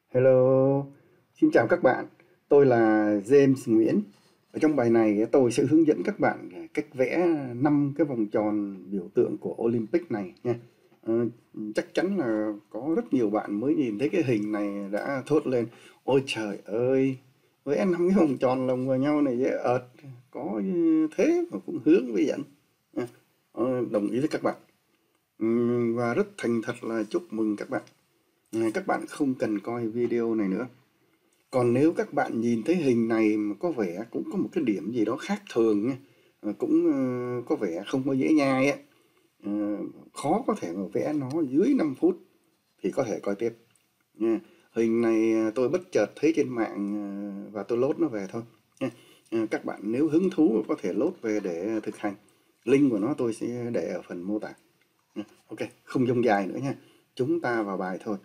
Hello, xin chào các bạn. Tôi là James Nguyễn. Ở trong bài này tôi sẽ hướng dẫn các bạn cách vẽ 5 cái vòng tròn biểu tượng của Olympic này nha. Chắc chắn là có rất nhiều bạn mới nhìn thấy cái hình này đã thốt lên: ôi trời ơi, vẽ 5 cái vòng tròn lồng vào nhau này dễ ợt, có thế mà cũng hướng với dẫn. Nha. Đồng ý với các bạn. Và rất thành thật là chúc mừng các bạn. Các bạn không cần coi video này nữa. Còn nếu các bạn nhìn thấy hình này mà có vẻ cũng có một cái điểm gì đó khác thường nha, cũng có vẻ không có dễ nhai á, ờ, khó có thể mà vẽ nó dưới 5 phút thì có thể coi tiếp nha. Hình này tôi bất chợt thấy trên mạng và tôi load nó về thôi nha. Các bạn nếu hứng thú có thể load về để thực hành. Link của nó tôi sẽ để ở phần mô tả. Ok, không dông dài nữa nha. Chúng ta vào bài thôi.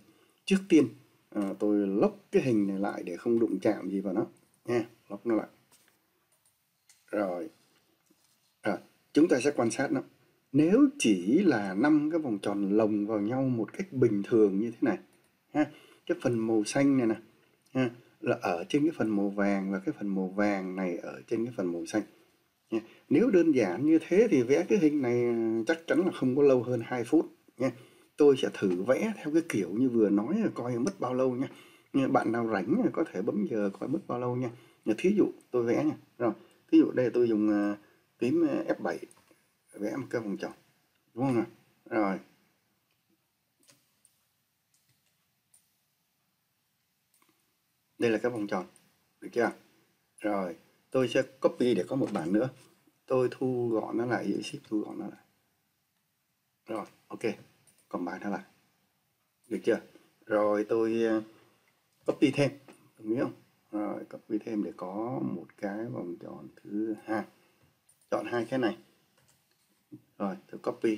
Trước tiên tôi lốc cái hình này lại để không đụng chạm gì vào nó nha, lốc nó lại. Rồi, rồi, chúng ta sẽ quan sát nó. Nếu chỉ là 5 cái vòng tròn lồng vào nhau một cách bình thường như thế này ha, cái phần màu xanh này nè ha, là ở trên cái phần màu vàng và cái phần màu vàng này ở trên cái phần màu xanh nha. Nếu đơn giản như thế thì vẽ cái hình này chắc chắn là không có lâu hơn 2 phút nha. Tôi sẽ thử vẽ theo cái kiểu như vừa nói coi mất bao lâu nha. Bạn nào rảnh có thể bấm giờ coi mất bao lâu nha. Thí dụ tôi vẽ nha. Rồi, thí dụ đây tôi dùng phím F7 vẽ một cái vòng tròn. Đúng không nào? Rồi, đây là cái vòng tròn. Được chưa? Rồi, tôi sẽ copy để có một bản nữa. Tôi thu gọn nó lại, giữ shift thu gọn nó lại. Rồi, ok. Còn bài nó lại. Được chưa? Rồi tôi copy thêm, đúng không? Rồi copy thêm để có một cái vòng tròn thứ hai. Chọn hai cái này. Rồi tôi copy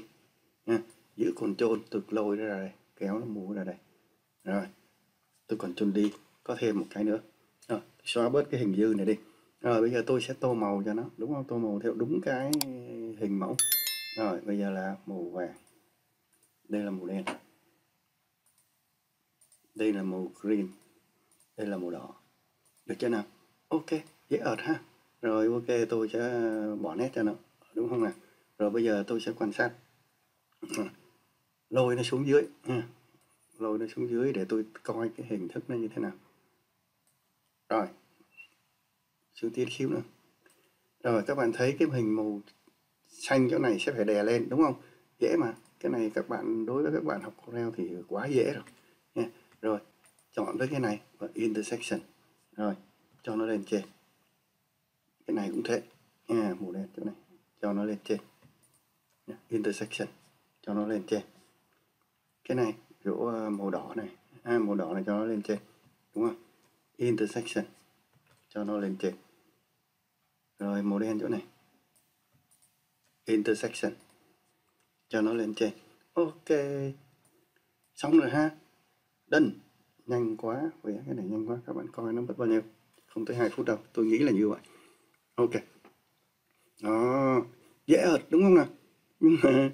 nha. Giữ Ctrl tôi lôi ra đây, kéo nó mũ ra đây. Rồi, tôi Ctrl đi, có thêm một cái nữa. Rồi, xóa bớt cái hình dư này đi. Rồi bây giờ tôi sẽ tô màu cho nó, đúng không? Tô màu theo đúng cái hình mẫu. Rồi, bây giờ là màu vàng. Đây là màu đen. Đây là màu green. Đây là màu đỏ. Được chưa nào? Ok, dễ ợt ha. Rồi ok, tôi sẽ bỏ nét cho nó, đúng không nào? Rồi bây giờ tôi sẽ quan sát. Lôi nó xuống dưới ha. Lôi nó xuống dưới để tôi coi cái hình thức nó như thế nào. Rồi, xuống tí xíu nữa. Rồi các bạn thấy cái hình màu xanh chỗ này sẽ phải đè lên, đúng không? Dễ mà. Cái này các bạn đối với các bạn học Corel thì quá dễ rồi nha. Rồi, chọn với cái này và intersection. Rồi, cho nó lên trên. Cái này cũng thế nha, màu đen chỗ này cho nó lên trên. Intersection cho nó lên trên. Cái này chỗ màu đỏ này, màu đỏ này cho nó lên trên, đúng không? Intersection cho nó lên trên. Rồi màu đen chỗ này, intersection cho nó lên trên. Ok, xong rồi ha. Done. Nhanh quá, vẽ cái này nhanh quá, các bạn coi nó mất bao nhiêu? Không tới 2 phút đâu, tôi nghĩ là như vậy. Ok, đó, dễ ợt đúng không nào? Nhưng mà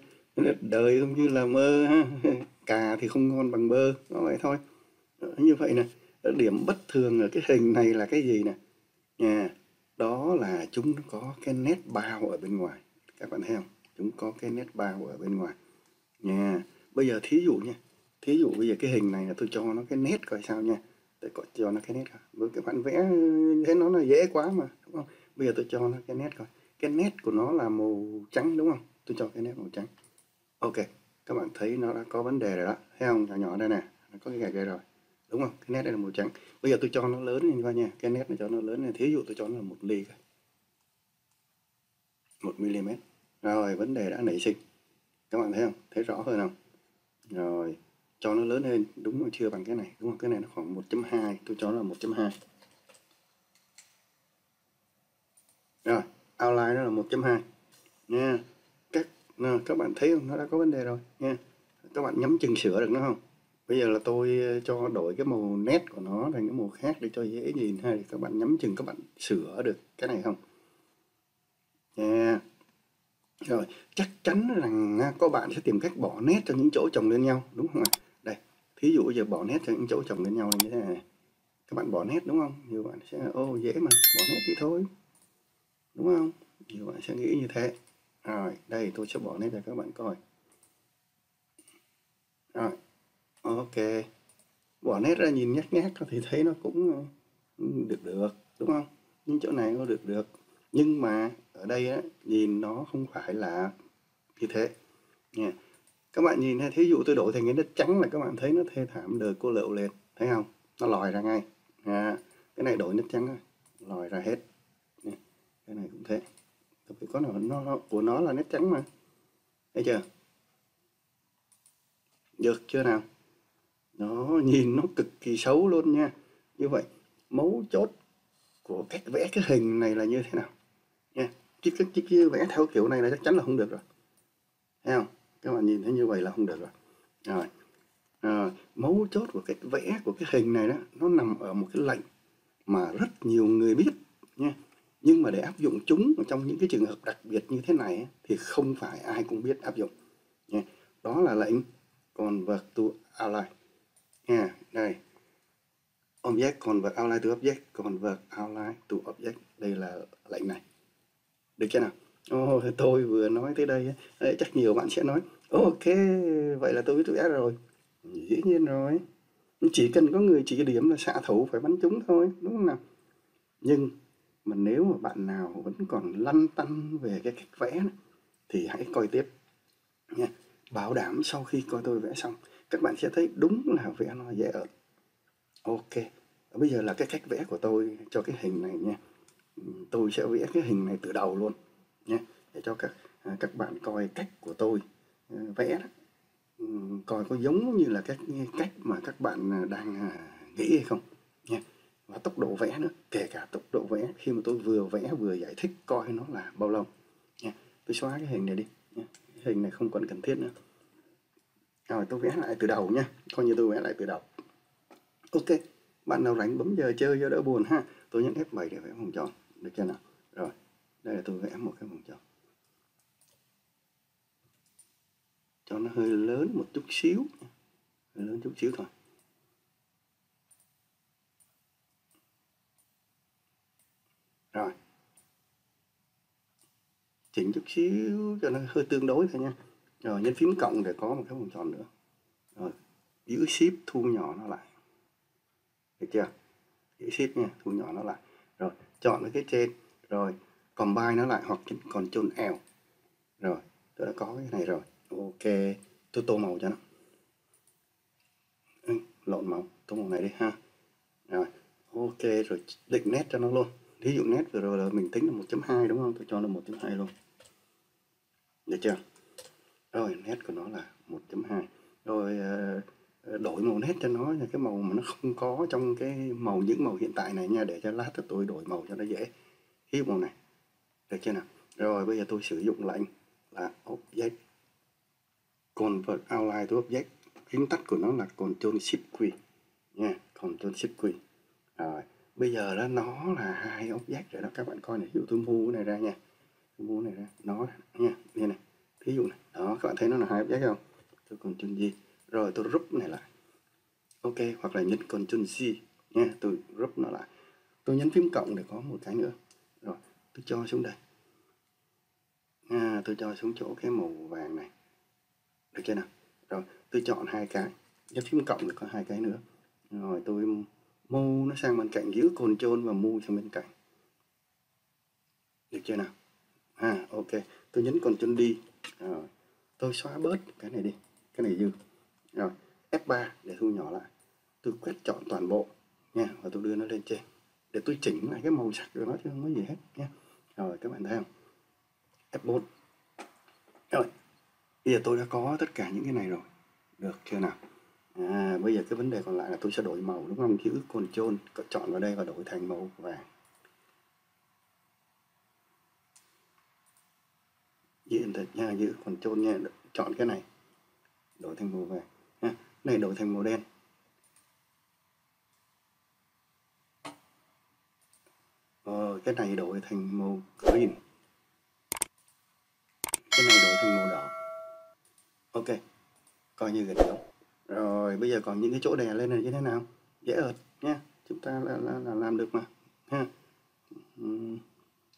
đời không như là mơ ha. Cà thì không ngon bằng bơ, nó vậy thôi. Như vậy nè, điểm bất thường ở cái hình này là cái gì nè? Nha, đó là chúng có cái nét bao ở bên ngoài. Các bạn thấy không? Chúng có cái nét bao ở bên ngoài. Nha, bây giờ thí dụ nha. Thí dụ bây giờ cái hình này là tôi cho nó cái nét coi sao nha. Tôi cho nó cái nét coi. Với các bạn vẽ thấy nó là dễ quá mà, đúng không? Bây giờ tôi cho nó cái nét coi. Cái nét của nó là màu trắng đúng không? Tôi cho cái nét màu trắng. Ok, các bạn thấy nó đã có vấn đề rồi đó. Thấy không? Nhỏ nhỏ đây nè, nó có cái gạch đây rồi. Đúng không? Cái nét đây là màu trắng. Bây giờ tôi cho nó lớn lên coi nha. Cái nét này cho nó lớn lên. Thí dụ tôi cho nó là 1 ly coi. 1 mm. Rồi, vấn đề đã nảy sinh. Các bạn thấy không? Thấy rõ hơn không? Rồi, cho nó lớn hơn. Đúng rồi, chưa bằng cái này. Đúng không? Cái này nó khoảng 1.2. Tôi cho nó là 1.2. Rồi, outline nó là 1.2 nha. Các bạn thấy không? Nó đã có vấn đề rồi nha. Các bạn nhắm chừng sửa được nó không? Bây giờ là tôi cho đổi cái màu nét của nó thành cái màu khác để cho dễ nhìn, hay thì các bạn nhắm chừng các bạn sửa được cái này không nha. Rồi, chắc chắn rằng có bạn sẽ tìm cách bỏ nét cho những chỗ chồng lên nhau, đúng không ạ? Đây, Thí dụ bây giờ bỏ nét cho những chỗ chồng lên nhau như thế này, các bạn bỏ nét đúng không? Nhiều bạn sẽ dễ mà, bỏ nét đi thôi, đúng không? Nhiều bạn sẽ nghĩ như thế. Rồi đây tôi sẽ bỏ nét cho các bạn coi. Rồi ok, bỏ nét ra nhìn nhát nhát thì thấy nó cũng được được, đúng không? Nhưng chỗ này nó được, nhưng mà ở đây á, nhìn nó không phải là như thế nha. Các bạn nhìn thấy, thí dụ tôi đổi thành cái đất trắng là các bạn thấy nó thê thảm đời cô lựu lên, thấy không? Nó lòi ra ngay. Cái này đổi đất trắng thôi, lòi ra hết. Cái này cũng thế, phải có nó của nó là nét trắng mà, thấy chưa? Được chưa nào? Nó nhìn nó cực kỳ xấu luôn nha. Như vậy mấu chốt của cách vẽ cái hình này là như thế nào nha. Chứ vẽ theo kiểu này là chắc chắn là không được rồi, thấy không? Các bạn nhìn thấy như vậy là không được rồi. Mấu chốt của cách vẽ của cái hình này đó, nó nằm ở một cái lệnh mà rất nhiều người biết nha, nhưng mà để áp dụng chúng trong những cái trường hợp đặc biệt như thế này thì không phải ai cũng biết áp dụng nha. Đó là lệnh convert to outline nha. Đây, object convert outline to object, convert outline to object, đây là lệnh này, được chưa nào? Tôi vừa nói tới đây chắc nhiều bạn sẽ nói ok, vậy là tôi biết vẽ rồi. Dĩ nhiên rồi, chỉ cần có người chỉ điểm là xạ thủ phải bắn trúng thôi, đúng không nào? Nhưng mà nếu mà bạn nào vẫn còn lăn tăn về cái cách vẽ đó, thì hãy coi tiếp nha. Bảo đảm sau khi coi tôi vẽ xong, các bạn sẽ thấy đúng là vẽ nó dễ ợt. Ok, bây giờ là cái cách vẽ của tôi cho cái hình này nha. Tôi sẽ vẽ cái hình này từ đầu luôn nhé, để cho các bạn coi cách của tôi vẽ đó. Coi có giống như là cách mà các bạn đang nghĩ hay không nha. Và tốc độ vẽ nữa, kể cả tốc độ vẽ khi mà tôi vừa vẽ vừa giải thích coi nó là bao lâu nha. Tôi xóa cái hình này đi nha. Cái hình này không còn cần thiết nữa. Rồi tôi vẽ lại từ đầu nha, coi như tôi vẽ lại từ đầu. Ok, bạn nào rảnh bấm giờ chơi cho đỡ buồn ha. Tôi nhấn F7 để vẽ vòng tròn, được chưa nào? Rồi, đây là tôi vẽ một cái vòng tròn cho nó hơi lớn một chút xíu, hơi lớn chút xíu thôi. Rồi, chỉnh chút xíu cho nó hơi tương đối thôi nha. Rồi nhấn phím cộng để có một cái vòng tròn nữa. Rồi, giữ shift thu nhỏ nó lại, được chưa? Giữ shift nha, thu nhỏ nó lại. Rồi, chọn cái trên, rồi combine nó lại hoặc Ctrl L. Rồi, tôi đã có cái này rồi. Ok, tôi tô màu cho nó. Lộn màu, tô màu này đi ha. Rồi, ok, rồi định nét cho nó luôn. Ví dụ nét vừa rồi là mình tính là 1.2 đúng không? Tôi cho nó 1.2 luôn. Được chưa? Rồi, nét của nó là 1.2. Rồi đổi màu nét cho nó là cái màu mà nó không có trong cái những màu hiện tại này nha, để cho lát tôi đổi màu cho nó dễ. Ví dụ màu này. Được chưa nào? Rồi bây giờ tôi sử dụng lệnh là object convert outline to object. Phím tắt của nó là Ctrl Shift Q nha, Ctrl Shift Q. Rồi, bây giờ đó nó là hai object rồi đó, các bạn coi này, ví dụ tôi mua cái này ra nha. Tôi mua cái này ra, nó nha, như này. Ví dụ này, đó các bạn thấy nó là hai object không? Tôi Ctrl G, rồi tôi rút cái này lại. Ok, hoặc là nhấn Ctrl G nha, tôi rút nó lại. Tôi nhấn phím cộng để có một cái nữa. Rồi, tôi cho xuống đây. Tôi cho xuống chỗ cái màu vàng này. Được chưa nào? Rồi, tôi chọn hai cái. Nhấn phím cộng để có hai cái nữa. Rồi tôi move nó sang bên cạnh, giữ Ctrl và move sang bên cạnh. Được chưa nào? Ok, tôi nhấn Ctrl D. Rồi, tôi xóa bớt cái này đi, cái này dư. Rồi, F3 để thu nhỏ lại. Tôi quét chọn toàn bộ nha, và tôi đưa nó lên trên để tôi chỉnh lại cái màu sắc của nó chứ không có gì hết nha. Rồi các bạn thấy không? F4. Rồi, bây giờ tôi đã có tất cả những cái này rồi. Được chưa nào? Bây giờ cái vấn đề còn lại là tôi sẽ đổi màu, đúng không? Giữ Ctrl chọn vào đây và đổi thành màu vàng. Giữ Enter nha, giữ Ctrl nha, chọn cái này đổi thành màu vàng nha. Này đổi thành màu đen. Cái này đổi thành màu green. Cái này đổi thành màu đỏ. Ok, coi như gần giống. Rồi bây giờ còn những cái chỗ đè lên này như thế nào? Dễ ợt nha, chúng ta là làm được mà ha.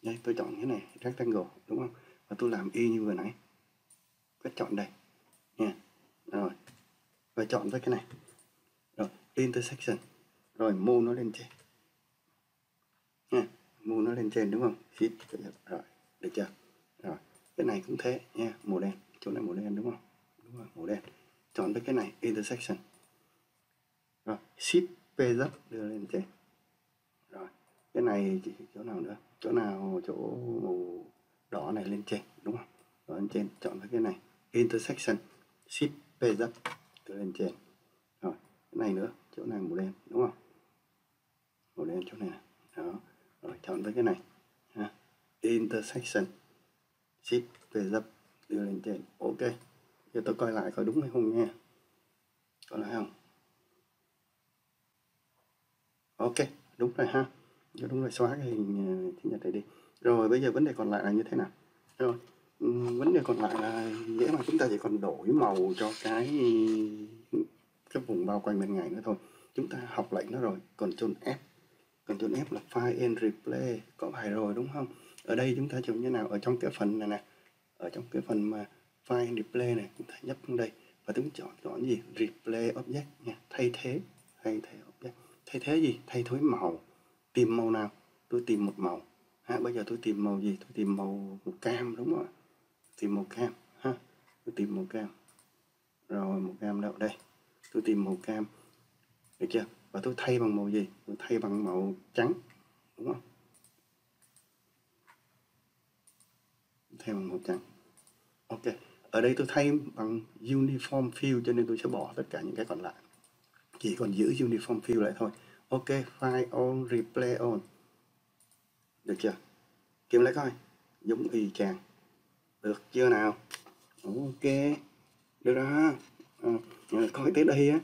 Đây tôi chọn cái này rectangle đúng không, và tôi làm y như vừa nãy, quét chọn đây nha. Rồi và chọn với cái này, rồi intersection, rồi move nó lên trên nha, move nó lên trên đúng không, shift rồi được chưa. Rồi cái này cũng thế nha, màu đen, chỗ này màu đen đúng không, đúng rồi màu đen. Chọn với cái này intersection, rồi shift page up đưa lên trên. Rồi cái này chỉ chỗ nào nữa, chỗ nào, chỗ màu đỏ này lên trên đúng không, rồi lên trên chọn với cái này intersection, shift page up đưa lên trên. Rồi cái này nữa, chỗ này màu đen đúng không, màu đen chỗ này đó. Rồi chọn với cái này ha, intersection, shift page up đưa lên trên. Ok, giờ tôi coi lại coi đúng hay không nha, có lại không. Ok đúng rồi ha, đúng rồi, xóa cái hình chữ nhật này đi. Rồi bây giờ vấn đề còn lại là như thế nào? Rồi vấn đề còn lại là dễ mà, chúng ta chỉ còn đổi màu cho cái vùng bao quanh bên ngoài nữa thôi. Chúng ta học lệnh nó rồi, Ctrl F. Ctrl F là File and Replay, có bài rồi đúng không? Ở đây chúng ta chọn như nào? Ở trong cái phần này nè, ở trong cái phần mà File and Replay này, chúng ta nhấp xuống đây và chúng chọn gì? Replay Object nha, thay thế object. Thay thế gì? Thay thế màu. Tìm màu nào? Tôi tìm một màu. Bây giờ tôi tìm màu gì? Tôi tìm màu cam đúng không ạ? Tìm màu cam ha. Tôi tìm màu cam. Rồi màu cam đâu đây? Tôi tìm màu cam. Được chưa? Và tôi thay bằng màu gì? Tôi thay bằng màu trắng. Đúng không? Thay bằng màu trắng. Ok. Ở đây tôi thay bằng Uniform Fill cho nên tôi sẽ bỏ tất cả những cái còn lại. Chỉ còn giữ Uniform Fill lại thôi. Ok, File on, Replay on. Được chưa? Kiểm lại coi. Giống y chang. Được chưa nào? Ok. Được đó. Coi tới đây á.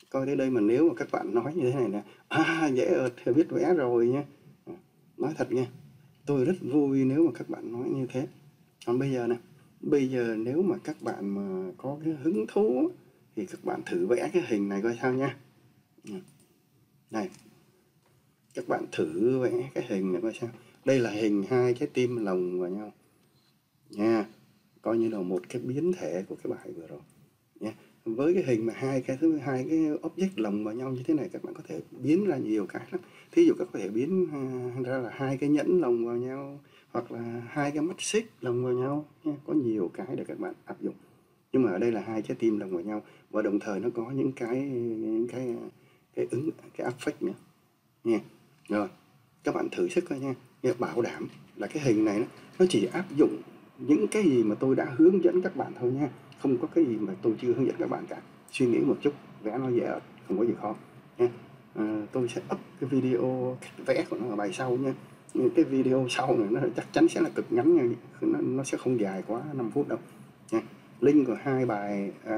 Coi tới đây mà nếu mà các bạn nói như thế này nè, dễ ợt thì biết vẽ rồi nha. Nói thật nha, tôi rất vui nếu mà các bạn nói như thế. Còn bây giờ nè, bây giờ nếu mà các bạn mà có cái hứng thú thì các bạn thử vẽ cái hình này coi sao nha. Này, các bạn thử vẽ cái hình này coi sao. Đây là hình hai cái tim lồng vào nhau nha, coi như là một cái biến thể của cái bài vừa rồi nha. Với cái hình mà hai cái object lồng vào nhau như thế này, các bạn có thể biến ra nhiều cái lắm. Thí dụ các có thể biến ra là hai cái nhẫn lồng vào nhau, hoặc là hai cái mắt xích lồng vào nhau nha. Có nhiều cái để các bạn áp dụng, nhưng mà ở đây là hai trái tim lồng vào nhau, và đồng thời nó có những cái affect nữa nha. Rồi các bạn thử sức coi nha. Bảo đảm là cái hình này nó chỉ áp dụng những cái gì mà tôi đã hướng dẫn các bạn thôi nha, không có cái gì mà tôi chưa hướng dẫn các bạn cả. Suy nghĩ một chút, vẽ nó dễ, không có gì khó nha. Tôi sẽ up cái video cách vẽ của nó ở bài sau nha. Nhưng cái video sau này nó chắc chắn sẽ là cực ngắn nha, nó sẽ không dài quá 5 phút đâu nha. Link của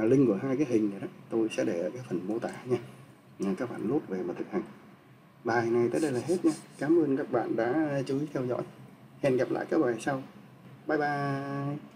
link của hai cái hình này đó tôi sẽ để ở cái phần mô tả nha. Các bạn nốt về mà thực hành. Bài này tới đây là hết nha. Cảm ơn các bạn đã chú ý theo dõi. Hẹn gặp lại các bài sau. Bye bye.